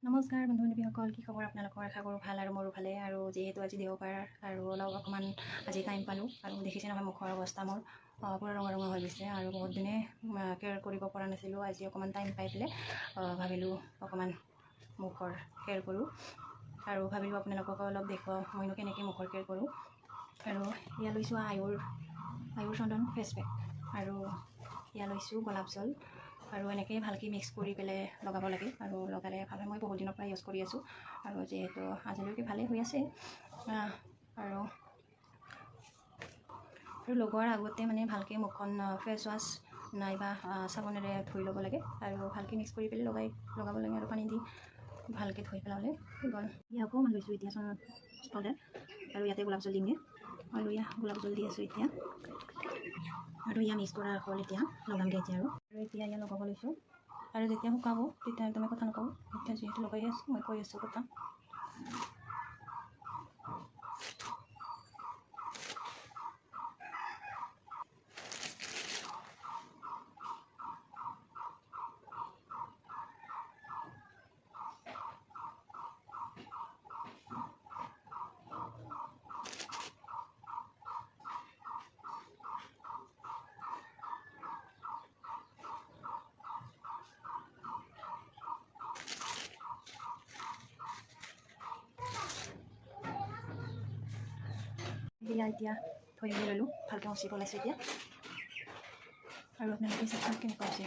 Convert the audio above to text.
নমস্কাৰ বন্ধু বান্ধৱীসকল, কি খবৰ আপোনালোকৰ? আশা কৰোঁ ভাল আৰু মোৰো ভালে। আৰু যিহেতু আজি দেওবাৰ আৰু অকণমান আজি টাইম পালোঁ আৰু দেখিছে নহয় মুখৰ অৱস্থা মোৰ পূৰা ৰঙা ৰঙা হৈ গৈছে আৰু বহুত দিনে কেয়াৰ কৰিব পৰা নাছিলোঁ। আজি অকণমান টাইম পাই পেলাই ভাবিলোঁ অকণমান মুখৰ কেয়াৰ কৰোঁ আৰু ভাবিলোঁ আপোনালোকক অলপ দেখুৱাওঁ মইনো কেনেকৈ মুখৰ কেয়াৰ কৰোঁ। আৰু ইয়া লৈছোঁ আয়ুৰ চন্দন ফেচ পেক আৰু ইয়া লৈছোঁ গোলাপ জল আৰু এনেকৈ ভালকৈ মিক্স কৰি পেলাই লগাব লাগে আৰু লগালে ভাল হয়। মই বহুত দিনৰ পৰা ইউজ কৰি আছোঁ আৰু যিহেতু আজিলৈকে ভালেই হৈ আছে। আৰু লগোৱাৰ আগতে মানে ভালকৈ মুখখন ফেচ ৱাছ নাইবা চাবোনেৰে ধুই ল'ব লাগে আৰু ভালকৈ মিক্স কৰি পেলাই লগাব লাগে আৰু পানী দি ভালকৈ ধুই পেলালে হৈ গ'ল। ইয়া অকণমান লৈছোঁ এতিয়া পাউডাৰ আৰু ইয়াতে গোলাপ জল দিমগৈ আৰু ইয়া গোলাপ জল দি আছোঁ এতিয়া আৰু ইয়া মিক্স কৰা হ'ল। এতিয়া লগামগৈ এতিয়া আৰু এতিয়া ইয়া লগাব লৈছোঁ আৰু যেতিয়া শুকাব তেতিয়া একদমেই কথা নকওঁ। এতিয়া যিহেতু লগাই আছোঁ মই কৈ আছোঁ কথা। এতিয়া থৈ ল'লোঁ, ভালকৈ মচি পেলাইছোঁ এতিয়া আৰু আপোনালোকে চাওক কেনেকুৱা হৈছে।